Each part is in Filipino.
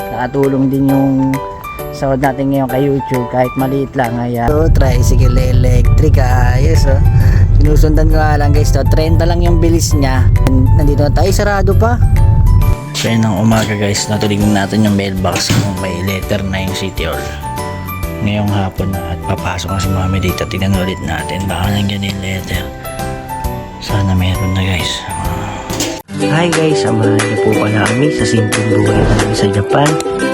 nakatulong din yung sahod natin ngayon kay YouTube kahit maliit lang. Ayan. So, tricycle electric, ayos oh. Sinusundan ko nga lang guys to, 30 lang yung bilis niya. Nandito na tayo, sarado pa. So yun ang umaga guys, natulignan natin yung mailbox kung may letter na yung City Hall ngayong hapon na, at papasok na si mami dito. Tingnan ulit natin baka nandiyan yung letter, sana meron na guys. Hi guys, samahan niyo po pala kami sa simpleng buhay namin sa Japan.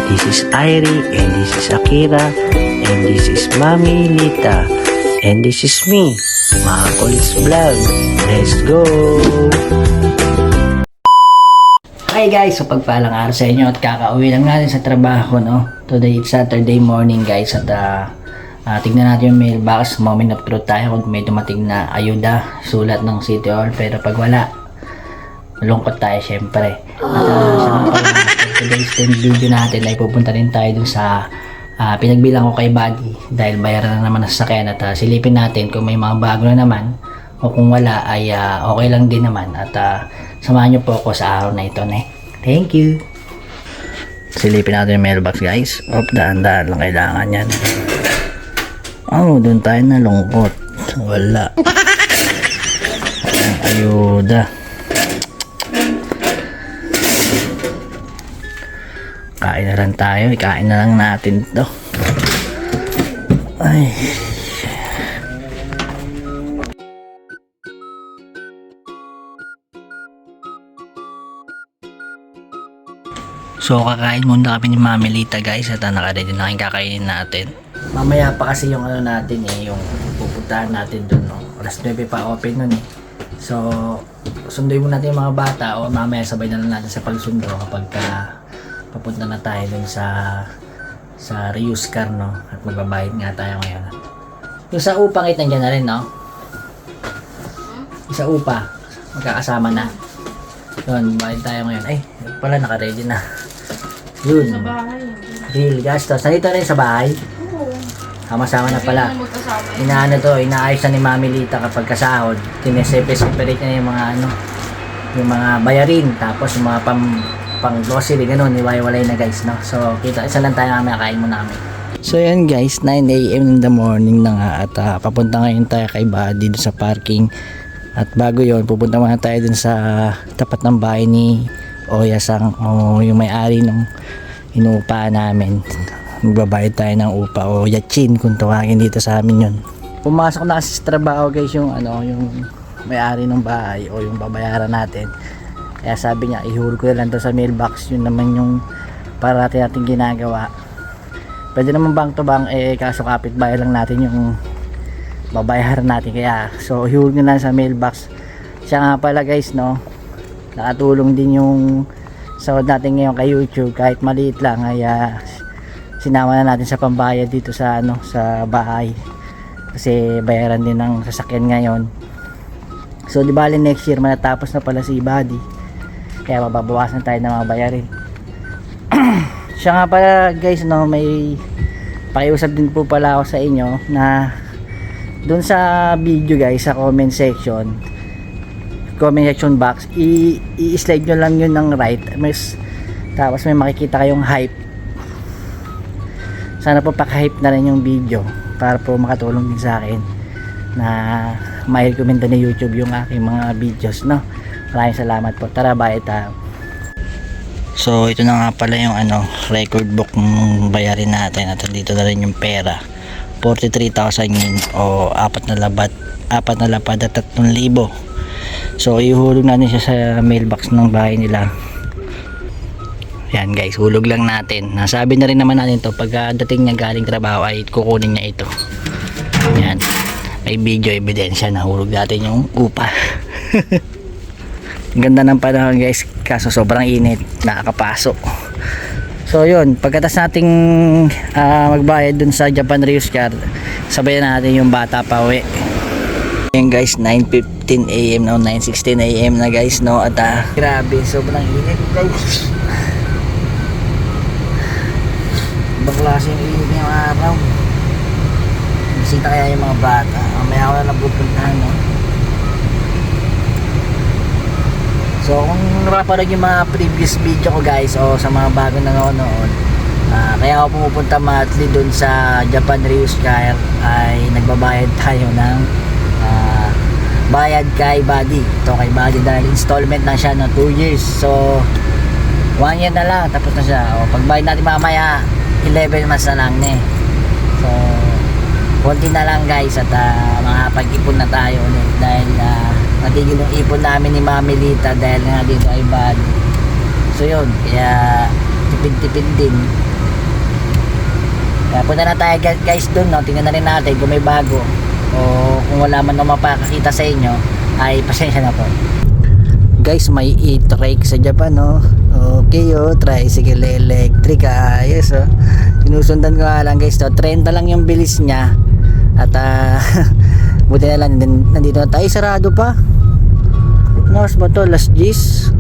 This is Airi and this is Akira and this is Mami Lita and this is me, mga Kulis Vlog. Let's go! Hi guys, so pagpalang araw sa inyo at kakauwi lang natin sa trabaho, no? Today it's Saturday morning guys at tignan natin yung mailbox. Moment of truth tayo kung may dumating na ayuda, sulat ng City Hall, pero pag wala, malungkot tayo syempre. At today's video natin ay pupunta rin tayo dun sa pinagbilang ko kay Buddy dahil bayaran na naman ang sasakyan at silipin natin kung may mga bago na naman o kung wala ay okay lang din naman at samahan nyo po ako sa araw na ito. Thank you. Silipin natin yung mailbox guys. Daan-daan lang kailangan yan. Doon tayo nalungkot. Wala. Ayuda. Kain na lang tayo, ikain na lang natin to. Ay. So kakain muna kami ni Mami Lita guys at naka-ready na yung kakainin natin. Mamaya pa kasi yung ano natin yung pupuntahan natin dun, no? Alas 9 pa open nun So sunduin muna natin yung mga bata o mamaya sabay na lang natin sa pagsundo kapag papunta na tayo dun sa reuse car, no? At magbabayad nga tayo ngayon. Yung sa upa ngayon nandiyan na rin, no? Yung sa upa magkakasama na. Yun, bayad tayo ngayon. Ay, pala naka-ready na. Yun. Sa bahay. Bill, gastos. Nandito na rin sa bahay? Oo. Masama na pala. Inaayos na ni Mami Lita kapag kasahod. Tineseparate na yung mga yung mga bayarin. Tapos yung mga pang grocery, ganun, iwalay na guys, no? So, isa lang tayo namin, kain muna kami. So, yan guys, 9 AM in the morning na nga at papunta ngayon tayo kay Buddy dun sa parking. At bago yon pupunta muna tayo dun sa tapat ng bahay ni Oya-sang o yung may-ari ng inuupahan namin. Magbabayad tayo ng upa o yachin kung tawagin dito sa amin yun. Pumasok na kasi sa trabaho guys yung yung may-ari ng bahay o yung babayaran natin. Kaya sabi niya ihulog ko na lang to sa mailbox, yun naman yung para natin ginagawa. Pwede naman bank to bank kaso kapitbahay lang natin yung babayaran natin, kaya so ihulog na lang sa mailbox. Siya nga pala guys, no, nakatulong din yung sahod natin ngayon kay YouTube kahit maliit lang ay sinama na natin sa pambayad dito sa sa bahay kasi bayaran din ng sasakyan ngayon. So di bali next year matatapos na pala si Buddy, kaya mababawasan tayo ng mga bayarin. Siya nga pala guys, no, may pakiusap din po pala ako sa inyo na doon sa video guys, sa comment section box, i-slide nyo lang yun ng right, tapos may makikita kayong hype. Sana po paka-hype na rin yung video para po makatulong din sa akin na ma-recommenda ni YouTube yung aking mga videos, no? Maraming salamat po. Tara, bye tayo. So ito na nga pala yung record book ng bayarin natin at dito na rin yung pera, 43,000 yun o apat na lapad at 3,000. So ihulog natin siya sa mailbox ng bahay nila. Yan guys, hulog lang natin. Nasabi na rin naman natin to pag dating niya galing trabaho ay kukunin niya ito. Yan, may video ebidensya na hulog natin yung upa. Ganda ng panahon guys, kaso sobrang init, nakakapasok. So yun, pagkatas nating magbayad dun sa Japan Reuse Card, sabayan natin yung bata pa uwi. Yan guys, 9:15 AM na, 9:16 AM na guys, no? At grabe, sobrang init guys. Ibang klase yung init ngayong araw. Bisita kaya yung mga bata, mamaya ako na napupuntahan, no? So kung napapanood yung mga previous video ko guys o sa mga bagong nanonood, Kaya ako pumupunta monthly dun sa Japan Reuse Car ay nagbabayad tayo ng bayad kay Buddy. Ito kay Buddy dahil installment na siya no 2 years. So 1 year na lang tapos na siya. O pagbayad natin mamaya 11 months na lang So konti na lang guys at makapag-ipon na tayo ulit dahil natigil yung ipon namin ni Mami Lita dahil nga dito ay Buddy. So yun, kaya tipid-tipid din. Kaya punta na tayo guys dun, no? Tingnan na rin natin kung may bago o kung wala man na mapakakita sa inyo ay pasensya na po. Guys, may e-trike sa Japan, no? Okay, tricycle electric, ayos, sinusundan ko nga lang guys, 30 lang yung bilis niya at buti na lang nandito na tayo, sarado pa. Mas ba to, last G's?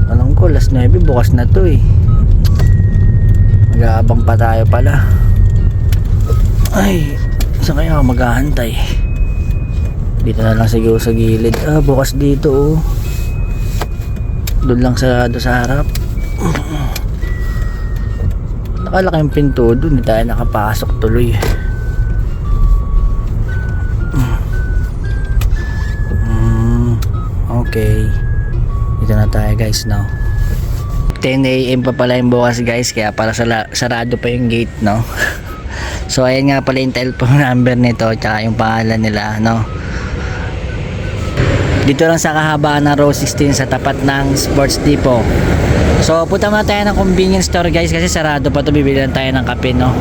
Alam ko last 9 bukas na to mag-aabang pa tayo pala. Ay, saan kaya ako maghahantay? Dito na lang siguro sa gilid. Bukas dito doon lang sa harap. Nakalaki yung pinto doon, hindi tayo nakapasok tuloy. Okay, dito na tayo guys now. 10 AM pa pala yung bukas guys, kaya para sarado pa yung gate, no? So ayan nga pala yung telephone number nito tsaka yung pangalan nila, no? Dito lang sa kahabaan ng Row 16 sa tapat ng Sports Depot. So punta muna tayo ng convenience store guys kasi sarado pa to, bibili lang tayo ng kape, no?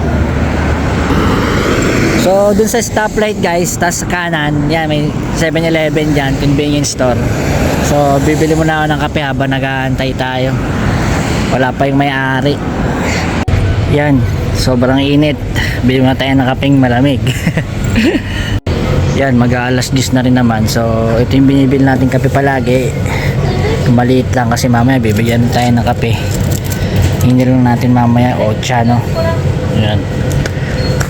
So dun sa stoplight guys, tas kanan, yan may 7-Eleven dyan, convenience store. So bibili muna ako ng kape habang nag-aantay tayo. Wala pa yung may-ari. Yan, sobrang init. Bili muna tayo ng kapeng malamig. Yan, mag-aalas 10 na rin naman. So ito yung binibili natin kape palagi. Maliit lang kasi mamaya bibigyan tayo ng kape. Hindi lang natin mamaya ocha, no? Yan,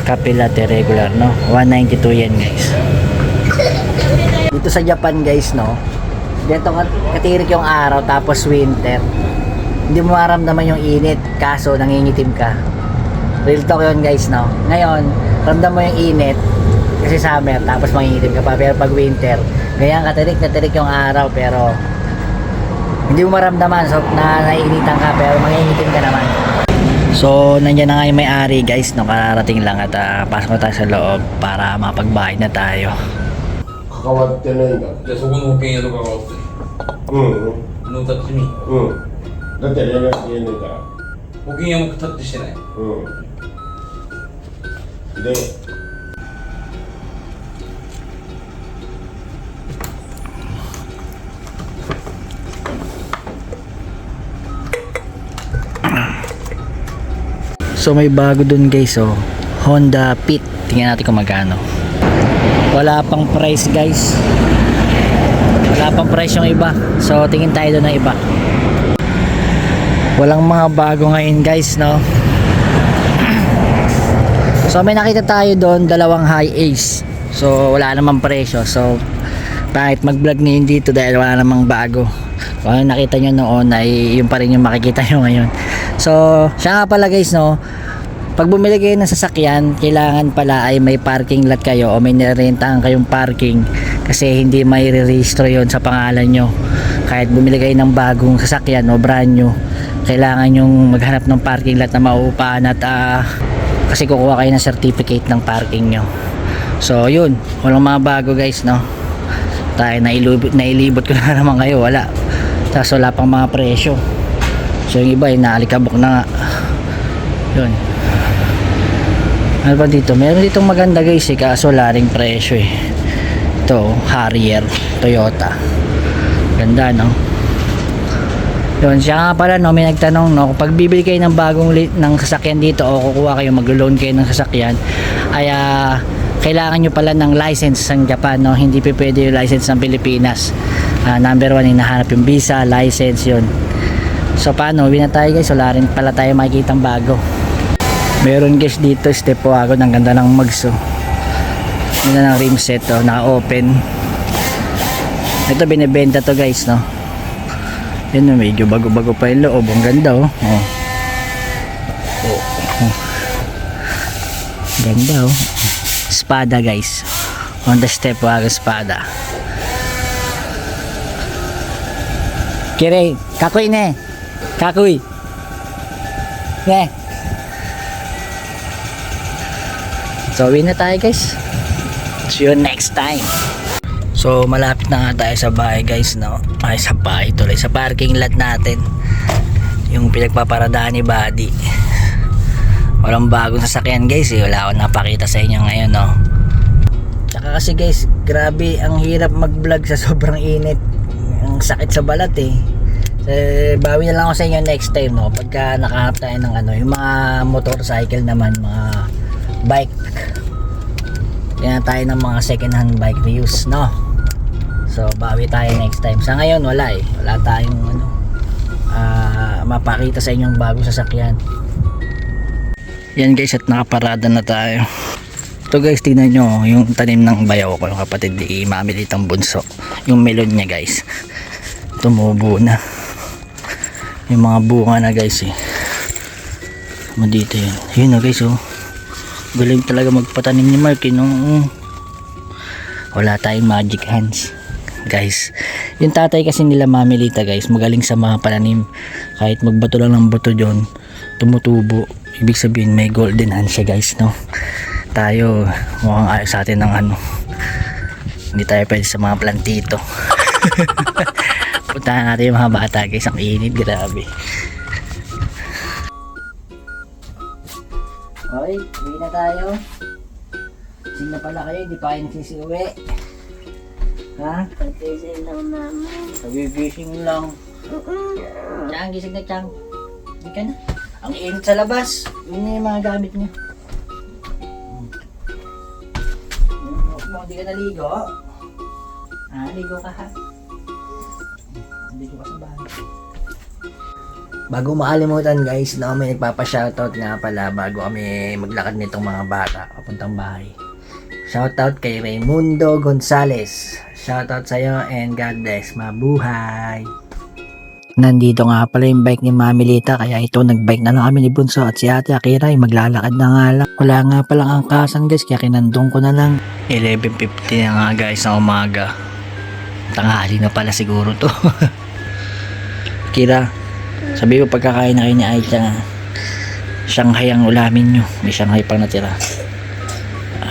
kape latte regular, no? 192 yan guys. Dito sa Japan guys, no? Dito katirik yung araw tapos winter. Hindi mo maramdaman yung init kaso nangingitim ka. Real talk yun guys, no? Ngayon ramdam mo yung init kasi summer tapos mangingitim ka pa, pero pag winter ganyan katirik yung araw pero hindi mo maramdaman, so naiinitan ka pero mangingitim ka naman. So nandiyan na nga yung may-ari guys, no? Kararating lang at pasok na tayo sa loob para mapagbahay na tayo. 関わってないんだ。じゃあそこの保険屋とかがおってノータッチミだって連絡言えないから。保険屋もタッチしてないで、So may bago dun guys, Honda Fit. Tingnan natin kung magkano. Wala pang price guys, wala pang price yung iba, so tingin tayo doon ng iba. Walang mga bago ngayon guys, no? So may nakita tayo doon, dalawang high ace, so wala namang presyo, so bakit mag vlog ngayon dito dahil wala namang bago. Kung ano nakita nyo noon ay yun pa rin yung makikita nyo ngayon. So siya nga pala guys, no? Pag bumili kayo ng sasakyan, kailangan pala ay may parking lot kayo o may nirentahan kayong parking kasi hindi may re-registro yon sa pangalan nyo. Kahit bumili kayo ng bagong sasakyan o brand new, kailangan yung maghanap ng parking lot na mauupahan at kasi kukuha kayo ng certificate ng parking nyo. So yun, walang mga bago guys, no? Tayo nailibot ko na naman kayo, wala. Tapos wala pang mga presyo. So yung iba ay naalikabok na nga. Yun. Ano pa dito? Meron ditong maganda guys kaso wala ring presyo Ito, Harrier, Toyota. Ganda, no? Yun, siya nga pala, no, may nagtanong, no, kung pagbibili kayo ng bagong ng sasakyan dito o kukuha kayo, maglo-loan kayo ng sasakyan, ay kailangan nyo pala ng license ng Japan, no? Hindi pa pwede yung license ng Pilipinas. Number 1, hinahanap yung visa, license, yun. So paano, uwi na tayo guys, wala rin pala tayo makikitang bago. Meron guys dito, step wagon, ang ganda ng mags, ganda ng rim set, naka-open. Ito binibenta to guys, no? Yun, medyo bago-bago pa yung loob, ang ganda, Ganda oh. Espada guys. On the step wagon espada. Kire, kakoy ne. Kakoy. Ne. So, uwi na tayo guys. See you next time. So, malapit na nga tayo sa bahay guys, no? Ay, sa bahay tuloy. Sa parking lot natin. Yung pinagpaparadaan ni Buddy. Walang bagong sasakyan guys eh. Wala akong napakita sa inyo ngayon, no? Tsaka kasi guys, grabe ang hirap mag-vlog sa sobrang init. Ang sakit sa balat eh. Bawi na lang ako sa inyo next time, no? Pagka nakahanap tayo ng ano, yung mga motorcycle naman, mga bike. Kaya tayo ng mga second hand bike reviews, no? So bawi tayo next time. Sa ngayon wala eh. Wala tayong ano, mapakita sa inyong bagong sasakyan. Yan guys, at nakaparada na tayo. Ito guys, tingnan nyo yung tanim ng bayaw ko, yung kapatid ni Mamilitang bunso. Yung melon niya guys, tumubo na. Yung mga bunga na guys eh. Dito yun. Yun na guys oh. Galing talaga magpatanim ni Mark eh, no? Wala tayong magic hands guys. Yung tatay kasi nila Mamilita guys, magaling sa mga pananim. Kahit magbato lang ng buto dyan, tumutubo. Ibig sabihin may golden hand siya guys, no? Tayo mukhang ayos sa atin ng ano, hindi tayo pwede sa mga plantito. Puntahan natin yung mga bata guys, ang init, grabe. Hoy, uwi na tayo. Sing na pala kayo, hindi pa kayo nagsisiuwi. Ha? Pag-fishing lang namin. Sabi-fishing lang. Chang, gising na Chang. Hindi ka na. Ang init sa labas. Yun na yung mga gamit niyo. Hindi ka naligo. Ligo ka ha. Ligo ka sa bahay. Bago makalimutan guys, no, may nagpapa-shoutout nga pala bago kami maglakad nitong mga bata papuntang bahay. Shoutout kay Raimundo Gonzales. Shoutout sa'yo and God bless. Mabuhay! Nandito nga pala yung bike ni Mamilita, kaya ito nagbike na lang kami ni Bunso at si Ate Akira ay maglalakad na nga lang. Wala nga palang angkasan guys, kaya kinandong ko na lang. 11:50 na nga guys ng umaga. Tanghali na pala siguro to. Kira, sabi ko pagkakain na kayo ni Aicha, Shanghai ang ulamin nyo. May Shanghai pang natira.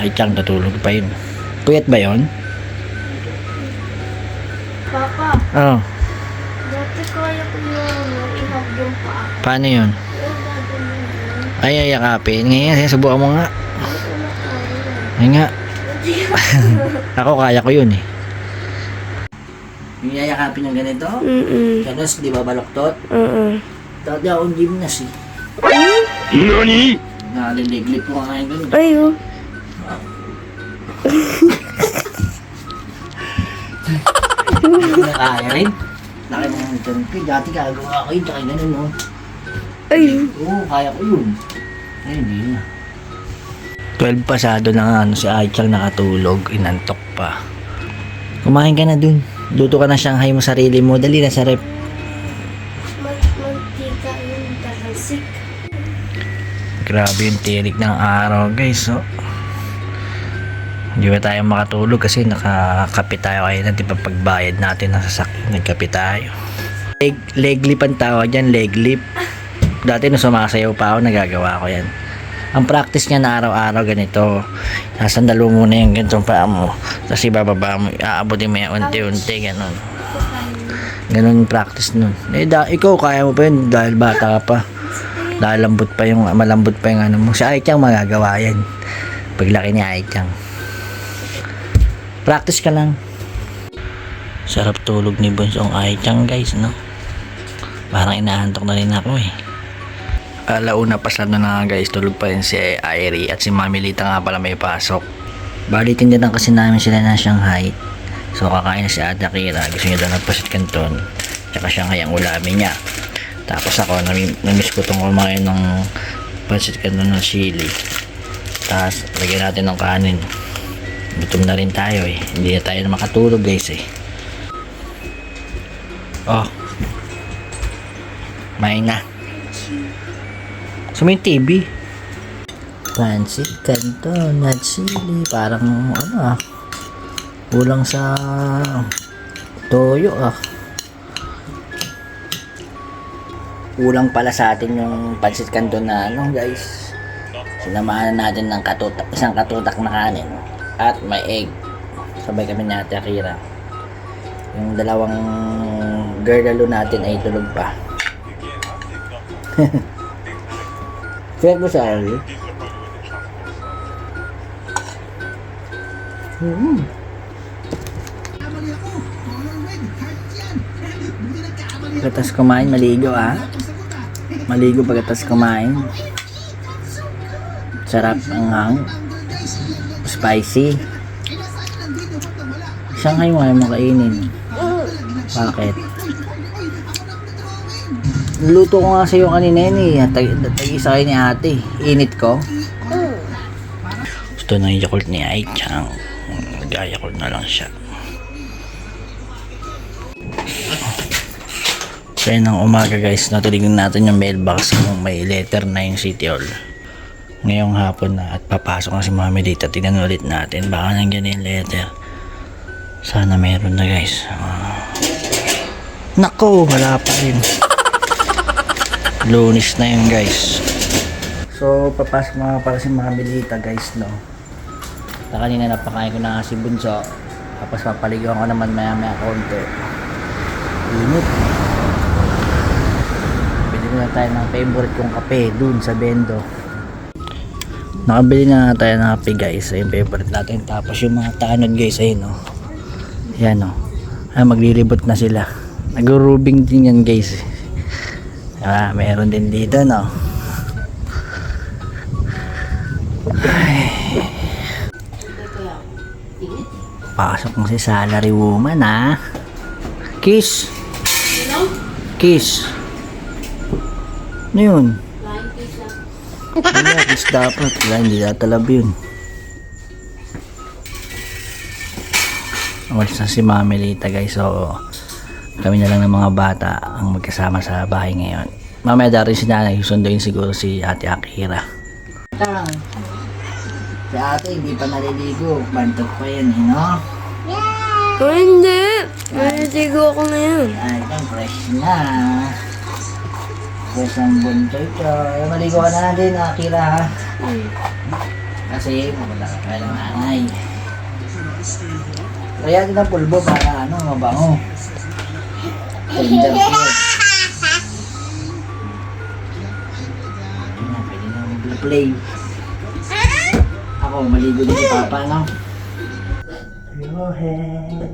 Aicha, natulog pa yun. Puyat ba yun? Papa, Oo. Oh, dati kaya ko yung ihag yung paa. paano yun? Yung gagawin yun. Ay, yakapin. Ngayon, subukan mo nga. Hindi ko na kaya. Ay nga. Ako kaya ko yun eh. Yung yayakapin yung ganito? Ganos, di ba baloktot? Dati akong gymnast eh. NANI?! Naliliglip ko nga ngayon ganun. Ayun. Hindi na kaya rin. Laki na yung tanpi. Dati gagawa ko yun, tsaka ganun no. Ayun. Oo, kaya ko yun. Ay, hindi na. 12 pasado na nga, si Aichang nakatulog, inantok pa. Kumain ka na dun. Luto ka na Shanghai mo sarili mo. Dali na sa rep. Mantika yung talasik. Grabe yung tirik ng araw guys. So, hindi ba tayo makatulog kasi nakakapit tayo kayo na diba pagbayad natin ng sasakyan. Nagkapit tayo. Leg lip ang tawag dyan. Leg lip. Dati nung sumasayaw pa ako, nagagawa ko yan. Ang practice niya na araw-araw ganito. Sasandalo muna yung ganitong paa mo. Tapos ibababa mo. Aabutin mo yan unti-unti. Ganon. Ganon yung practice nun. Ikaw kaya mo pa yun dahil bata ka pa. Dahil malambot pa yung ano mo. Si Aichang magagawa yan. Paglaki ni Aichang. Practice ka lang. Sarap tulog ni Bonsong Aichang guys, no? Parang inaantok na rin ako eh. Alauna pasado na nga guys, tulog pa rin si Airi at si Mamilita nga pala may pasok. Bali tindahan kasi namin sila ng Shanghai. So kakain na si Ate Akira, gusto niya daw ng pasit canton. Tsaka Shanghai ang ulamin niya. Tapos ako, namiss ko itong kumain ng pasit canton ng chili. Tapos lagyan natin ng kanin. Gutom na rin tayo eh. Hindi na tayo makatulog guys eh. Oh. Main na. So may TV. Pancit canton at chili. Parang ano kulang sa toyo Kulang pala sa atin yung pancit canton na guys. Sinamahan natin ng isang katutak na kanin at may egg. Sabay kami ni Ate Akira. Yung dalawang girl natin ay tulog pa. Check mo sa Ali. Pagkatas kumain, maligo Maligo pagkatas kumain. Sarap ang spicy. Siya ngayon ayaw mo kainin. Bakit? Luto ko nga sa'yo kanina yun Tag-isa kayo ni ate. Init ko. Gusto ng Yakult ni Ai-chan. Nag-Yakult na lang siya. Kaya ng umaga guys, natuligin natin yung mailbox kung may letter na yung City Hall. Ngayong hapon na at papasok na si Mami dito. Tignan ulit natin. Baka nandiyan yung letter. Sana meron na guys. Nako, wala pa rin. Lunis na yun guys. So papasok mga para si Mami dito guys kanina napakain ko na si Bunso. Tapos papaligawan ko naman maya konti. Init. Bili na tayo ng favorite kong kape dun sa Bendo. Nakabili na tayo ng kape guys. Yung favorite natin. Tapos yung mga tanod guys ayun Yan maglilibot na sila. Nag-rubing din yan guys. Meron din dito Pasok mo si salary woman Kiss. Kiss. Ano yun? Kiss dapat. Hindi tatalab yun. Walis na si Mami Lita guys. So kami na lang ng mga bata ang magkasama sa bahay ngayon. Mamaya darating si nanay, susunduin siguro si Ate Akira. Si ate hindi pa naliligo, bantok pa yan Hindi. Naliligo ako ngayon. Ay, fresh na. Fresh ang buntoy ko. Maligo ka na din, Akira Kasi maganda ka pa ng nanay. Kaya din ang pulbo para mabango. Tender food. Pwede na mag-play. Ako, maligo din si Papa, Your hand,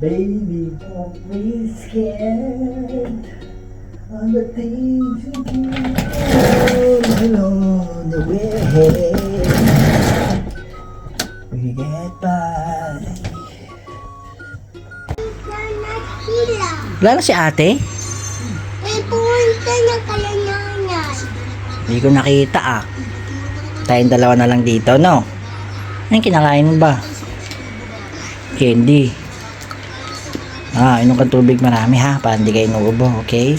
baby, don't be scared of the things you do along the way. We get by. Wala na si ate? May pumunta na kala nanay. Hindi ko nakita Tayong dalawa na lang dito, Anong kinakain mo ba? Candy. Inom kang tubig marami para hindi kayo inuubo, okay?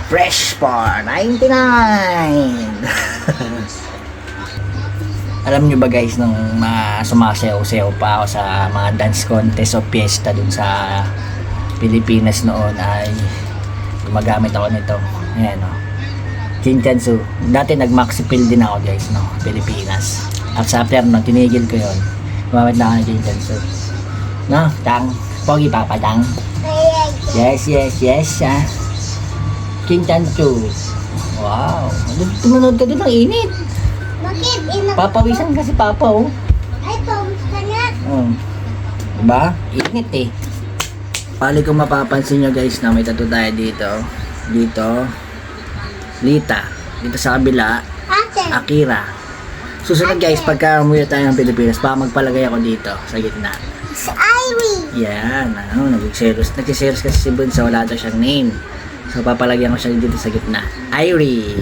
Fresh for 99! Alam nyo ba guys, nung sumasayaw-sayaw pa ako sa mga dance contest o fiesta dun sa Pilipinas noon ay gumagamit ako nito. Ayan Kinchansu. Dati nag-maxipil din ako guys Pilipinas. At sa after tinigil ko yun. Gumamit na ako ng Kinchansu. Tang? Pogi Papa Tang? Yes. Kinchansu. Wow. Tumunod ka din ng init. Bakit? Papawisan kasi Papa Ay, pawis ka na. Diba? Init Pali kung mapapansin nyo guys may tattoo tayo dito. Lita. Dito sa kabila, Ate. Akira. Susunod guys, pagka umuwi tayo ng Pilipinas, magpalagay ako dito sa gitna. Si Ivy. Yan, nagsiselos kasi si Bunso, wala daw siyang name. So papalagyan ko siya dito sa gitna. Irie.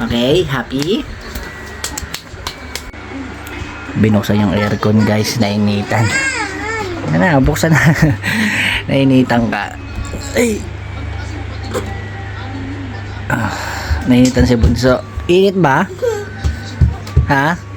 Okay, happy? Binuksan yung aircon guys, nainitan. Buksan na. Nainitan ka. Ay. Nainitan si Bunso. Init ba? Ha?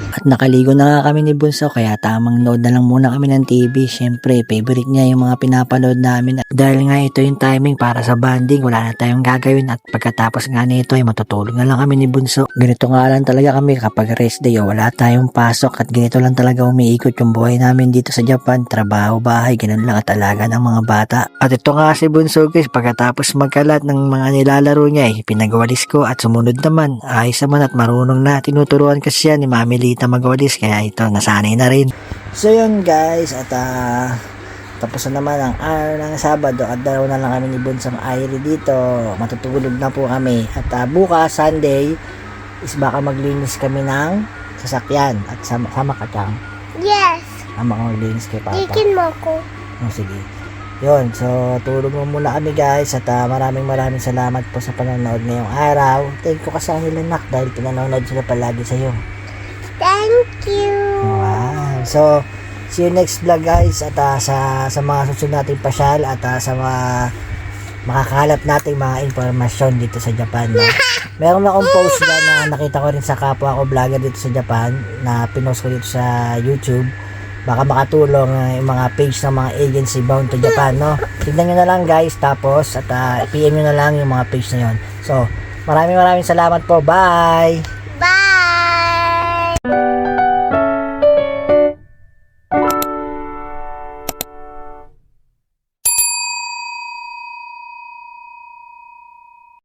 At nakaligo na nga kami ni Bunso kaya tamang nood na lang muna kami ng TV. Siyempre, favorite niya yung mga pinapanood namin. At dahil nga ito yung timing para sa banding, wala na tayong gagawin. At pagkatapos nga nito ay matutulog na lang kami ni Bunso. Ganito nga lang talaga kami kapag rest day o wala tayong pasok. At ganito lang talaga umiikot yung buhay namin dito sa Japan. Trabaho, bahay, ganun lang at alaga ng mga bata. At ito nga si Bunso guys, pagkatapos magkalat ng mga nilalaro niya pinagawalis ko at sumunod naman. Ayos naman at marunong na. Tinuturuan kasi siya ni Mami Lita magwalis kaya ito nasanay na rin. So yun guys at tapos na naman ang araw ng Sabado at dalawa na lang kami ni Bunsong Airi dito. Matutulog na po kami at bukas Sunday is baka maglinis kami ng sasakyan at sama ka Chang. Yes. Sama ka maglinis kay Papa. Tikin mo ko. Oh, sige. Yun, so tulog mo muna kami guys at maraming salamat po sa panonood ngayong araw. Thank you kasi nila nak dahil pinanonood sila palagi sa iyo. Thank you. Wow. So, see you next vlog guys at sa mga susunod nating pasyal at sa mga makakalap nating mga informasyon dito sa Japan. No? Meron akong post na nakita ko rin sa kapwa ko vlogger dito sa Japan na pinost ko dito sa YouTube. Baka makatulong yung mga page ng mga agency bound to Japan. No? Tignan nyo na lang guys tapos at PM nyo na lang yung mga page na yon. So, maraming salamat po. Bye!